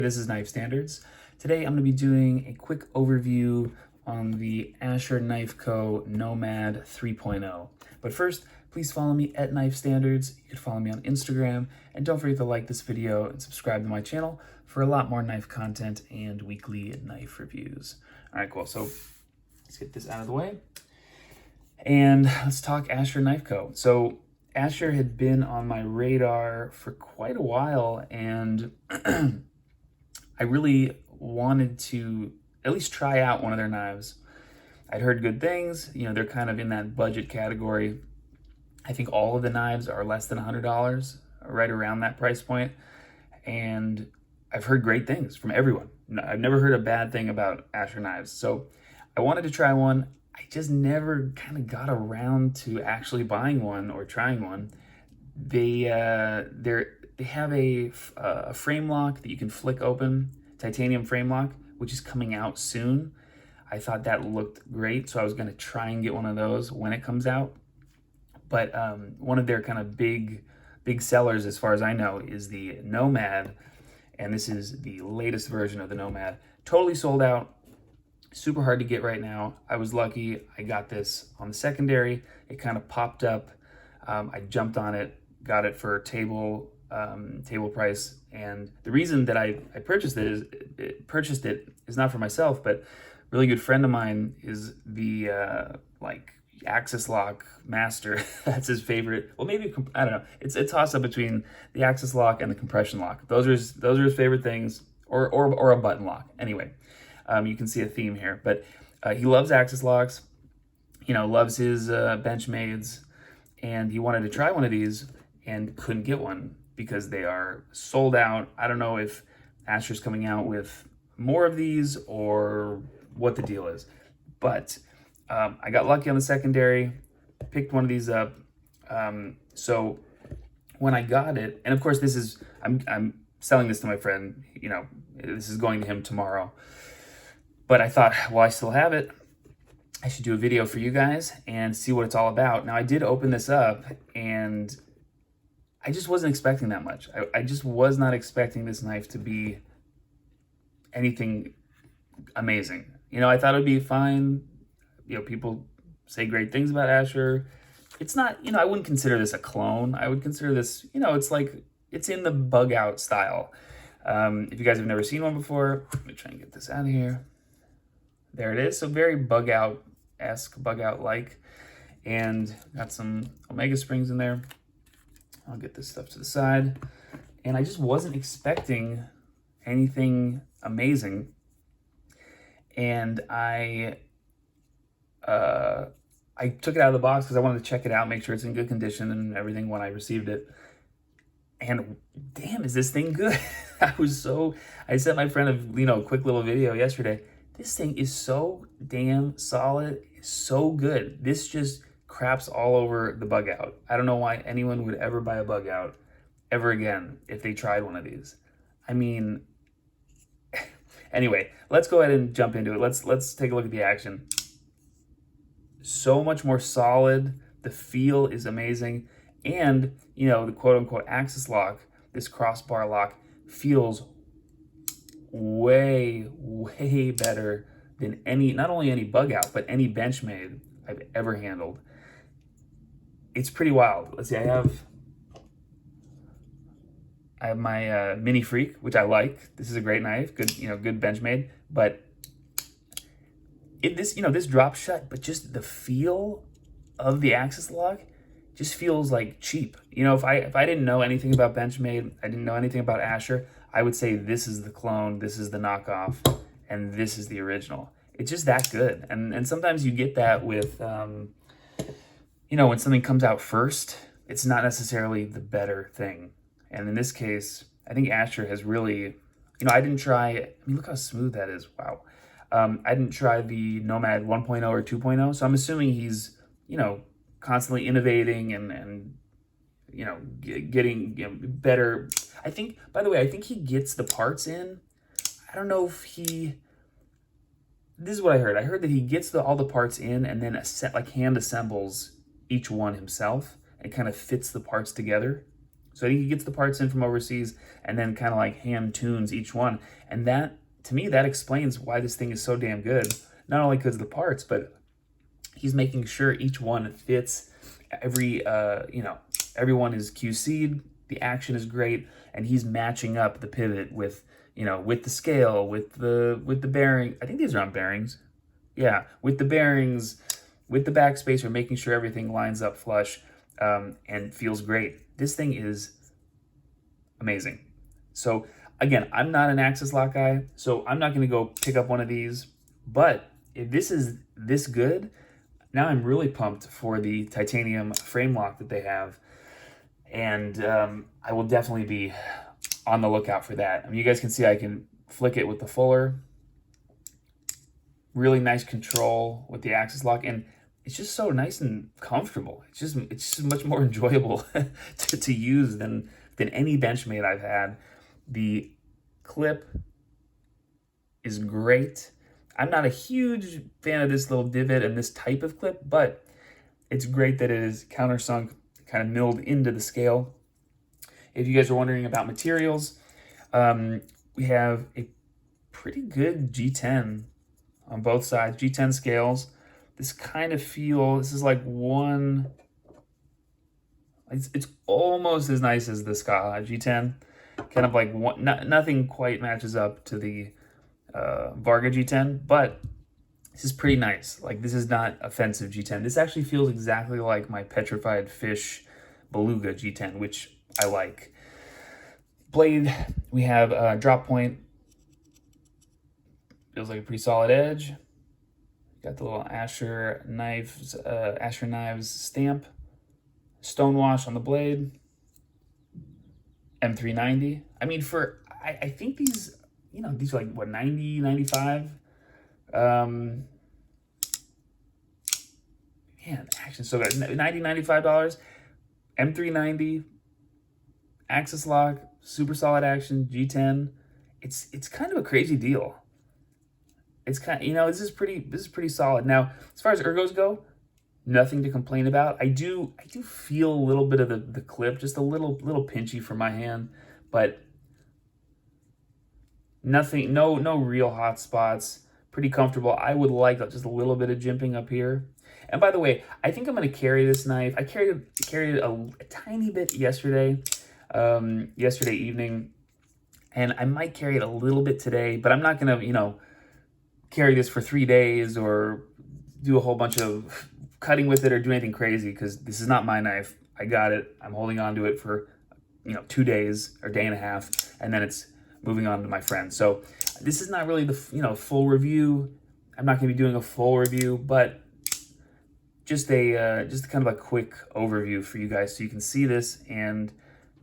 This is Knife Standards. Today I'm going to be doing a quick overview on the Asher Knife Co. Nomad 3.0. But first, please follow me at Knife Standards. You can follow me on Instagram, and don't forget to like this video and subscribe to my channel for a lot more knife content and weekly knife reviews. All right, cool. So let's get this out of the way. And let's talk Asher Knife Co. So Asher had been on my radar for quite a while, and I really wanted to at least try out one of their knives. I'd heard good things. You know, they're kind of in that budget category. I think all of the knives are less than $100, right around that price point. And I've heard great things from everyone. I've never heard a bad thing about Asher knives. So I wanted to try one. I just never kind of got around to actually buying one or trying one. They have a frame lock that you can flick open, titanium frame lock, which is coming out soon. I thought that looked great, so I was going to try and get one of those when it comes out. But one of their kind of big sellers, as far as I know, is the Nomad, and this is the latest version of the Nomad. Totally sold out, super hard to get right now. I was lucky, I got this on the secondary. It kind of popped up. I jumped on it, got it for table price, and the reason that I purchased it is not for myself, but a really good friend of mine is the like axis lock master. That's his favorite. Well, maybe I don't know. It's a toss up between the axis lock and the compression lock. Those are his favorite things, or a button lock. Anyway, you can see a theme here, but he loves axis locks. You know, loves his Benchmades, and he wanted to try one of these and couldn't get one because they are sold out. I don't know if Asher's coming out with more of these or what the deal is, but I got lucky on the secondary, picked one of these up. So when I got it, and of course this is, I'm selling this to my friend, you know, this is going to him tomorrow, but I thought, well, I still have it, I should do a video for you guys and see what it's all about. Now I did open this up, and I just wasn't expecting that much. I just was not expecting this knife to be anything amazing. You know, I thought it would be fine. You know, people say great things about Asher. It's not, you know, I wouldn't consider this a clone. I would consider this, you know, it's like, it's in the bug out style. If you guys have never seen one before, let me try and get this out of here. There it is. So very bug out-esque, bug out-like. And got some Omega springs in there. I'll get this stuff to the side. And I just wasn't expecting anything amazing. And I took it out of the box because I wanted to check it out, make sure it's in good condition and everything when I received it. And damn, is this thing good? I sent my friend a quick little video yesterday. This thing is so damn solid, so good. This just craps all over the bug out. I don't know why anyone would ever buy a bug out ever again if they tried one of these. I mean, anyway, let's go ahead and jump into it. Let's take a look at the action. So much more solid. The feel is amazing. And, you know, the quote unquote axis lock, this crossbar lock, feels way better than not only any bug out, but any Benchmade I've ever handled. It's pretty wild. Let's see, I have my Mini Freak, which I like. This is a great knife, good, you know, good Benchmade, but this drops shut, but just the feel of the axis lock just feels like cheap. You know, if I didn't know anything about Benchmade, I didn't know anything about Asher, I would say this is the clone, this is the knockoff, and this is the original. It's just that good. And sometimes you get that with, you know, when something comes out first, it's not necessarily the better thing. And in this case, I think Asher has really, you know, I didn't try, I mean, look how smooth that is, wow. I didn't try the Nomad 1.0 or 2.0, so I'm assuming he's, you know, constantly innovating and you know, getting, you know, better. I think, by the way, I think he gets the parts in. I don't know if he, this is what I heard. I heard that he gets all the parts in and then hand assembles each one himself and kind of fits the parts together. So he gets the parts in from overseas and then kind of like hand tunes each one. And that, to me, that explains why this thing is so damn good. Not only because of the parts, but he's making sure each one fits. Everyone is QC'd. The action is great, and he's matching up the pivot with, with the scale, with the bearing. I think these are on bearings. Yeah, with the bearings, with the backspacer, making sure everything lines up flush, and feels great. This thing is amazing. So again, I'm not an axis lock guy, so I'm not going to go pick up one of these. But if this is this good, now I'm really pumped for the titanium frame lock that they have. And I will definitely be on the lookout for that. I mean, you guys can see I can flick it with the fuller. Really nice control with the axis lock, and it's just so nice and comfortable. It's just much more enjoyable to use than any Benchmade I've had. The clip is great. I'm not a huge fan of this little divot and this type of clip, but it's great that it is countersunk, kind of milled into the scale. If you guys are wondering about materials, we have a pretty good G10 on both sides, G10 scales. This is like it's almost as nice as the Scala G10. Kind of like nothing quite matches up to the Varga G10, but this is pretty nice. Like, this is not offensive G10. This actually feels exactly like my Petrified Fish Beluga G10, which I like. Blade, we have a drop point. Feels like a pretty solid edge. Got the little Asher Knives stamp. Stonewash on the blade. M390. I mean, I think these, these are like, what, 90, 95? Man, action so good. $90, $95. M390. Axis lock. Super solid action. G10. It's kind of a crazy deal. It's kind of, this is pretty solid. Now, as far as ergos go, nothing to complain about. I do feel a little bit of the clip, just a little pinchy for my hand, but nothing, no real hot spots. Pretty comfortable. I would like just a little bit of jimping up here. And by the way, I think I'm going to carry this knife. I carried it a tiny bit yesterday evening, and I might carry it a little bit today, but I'm not going to, carry this for 3 days or do a whole bunch of cutting with it or do anything crazy, because this is not my knife. I got it. I'm holding on to it for, 2 days or day and a half, and then it's moving on to my friend. So this is not really the, full review. I'm not going to be doing a full review, but just kind of a quick overview for you guys so you can see this and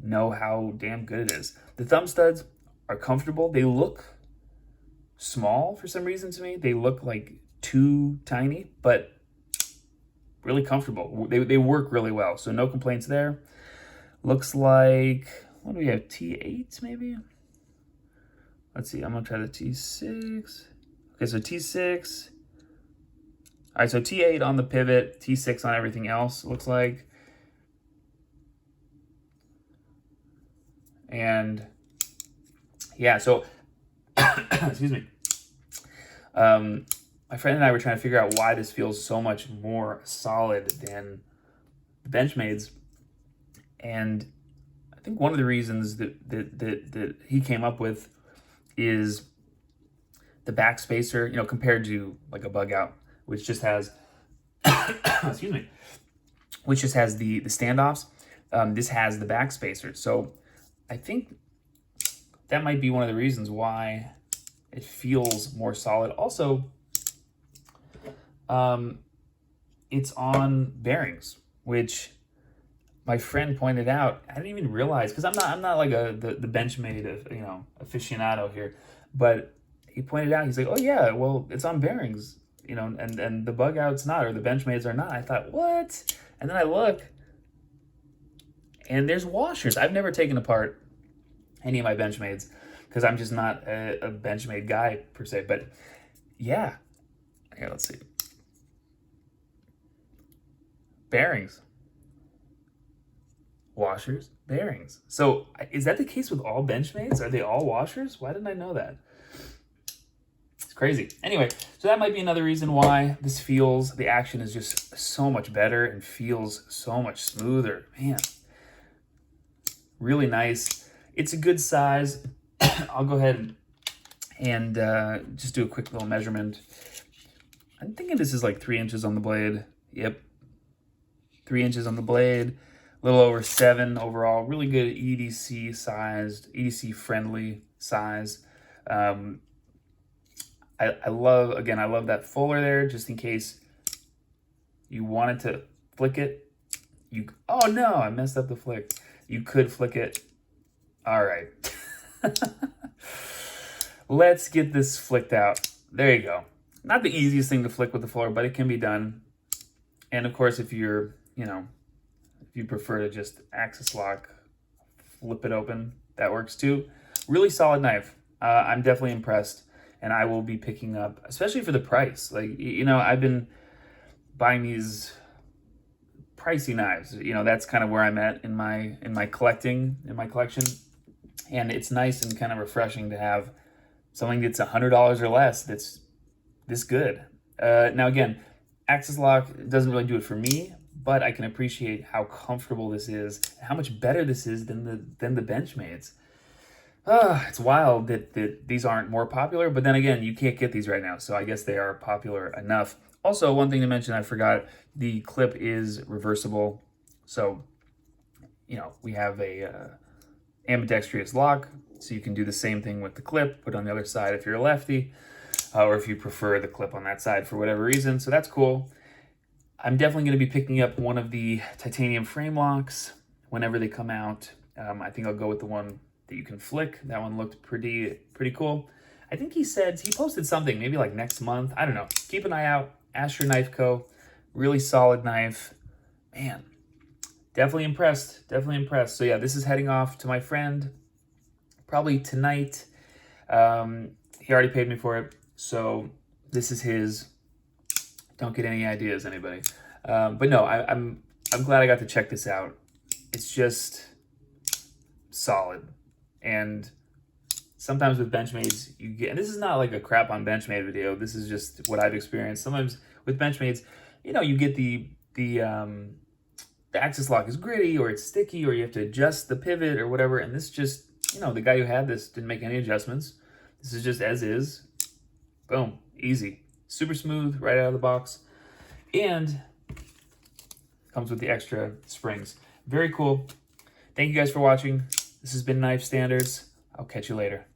know how damn good it is. The thumb studs are comfortable. They look small for some reason to me. They look like too tiny, but really comfortable. They work really well, so no complaints there. Looks like, what do we have, T8 maybe? Let's see, I'm gonna try the T6. Okay, so T6. All right, so T8 on the pivot, T6 on everything else, looks like. And yeah, so excuse me. My friend and I were trying to figure out why this feels so much more solid than the Benchmade's, and I think one of the reasons that he came up with is the backspacer, compared to like a bug out, which just has excuse me, which just has the standoffs. This has the backspacer, so I think that might be one of the reasons why it feels more solid. Also, it's on bearings, which my friend pointed out. I didn't even realize, because I'm not like the Benchmade aficionado here, but he pointed out, he's like, oh yeah, well, it's on bearings, and the bug out's not, or the Benchmades are not. I thought, what? And then I look, and there's washers. I've never taken apart any of my Benchmades because I'm just not a Benchmade guy per se. But yeah, here, let's see. Bearings. washers, bearings. So is that the case with all Benchmates? Are they all washers? Why didn't I know that? It's crazy. Anyway, so that might be another reason why this feels, the action is just so much better and feels so much smoother. Man, really nice. It's a good size. I'll go ahead and just do a quick little measurement. I'm thinking this is like 3 inches on the blade. Yep, 3 inches on the blade. A little over 7 overall. Really good EDC sized, EDC friendly size. I love, again, I love that fuller there, just in case you wanted to flick it. Oh no, I messed up the flick. You could flick it. All right. Let's get this flicked out. There you go. Not the easiest thing to flick with the fuller, but it can be done. And of course, if you're, if you prefer to just axis lock, flip it open, that works too. Really solid knife. I'm definitely impressed, and I will be picking up, especially for the price. Like, I've been buying these pricey knives. That's kind of where I'm at in my collection, and it's nice and kind of refreshing to have something that's $100 or less that's this good. Now again, axis lock doesn't really do it for me, but I can appreciate how comfortable this is, how much better this is than the Benchmates. It's wild that these aren't more popular, but then again, you can't get these right now, so I guess they are popular enough. Also, one thing to mention, I forgot, the clip is reversible. So, we have a ambidextrous lock, so you can do the same thing with the clip, put it on the other side if you're a lefty, or if you prefer the clip on that side for whatever reason, so that's cool. I'm definitely going to be picking up one of the titanium frame locks whenever they come out. I think I'll go with the one that you can flick. That one looked pretty cool. I think he posted something, maybe like next month. I don't know. Keep an eye out. Asher Knife Co. Really solid knife. Man, definitely impressed. So yeah, this is heading off to my friend probably tonight. He already paid me for it, so this is his. Don't get any ideas, anybody. But no, I'm glad I got to check this out. It's just solid. And sometimes with Benchmates, you get, and this is not like a crap on Benchmade video, this is just what I've experienced. Sometimes with Benchmates, you get the axis lock is gritty, or it's sticky, or you have to adjust the pivot or whatever, and this just, the guy who had this didn't make any adjustments. This is just as is. Boom, easy. Super smooth right out of the box, and comes with the extra springs. Very cool. Thank you guys for watching. This has been Knife Standards. I'll catch you later.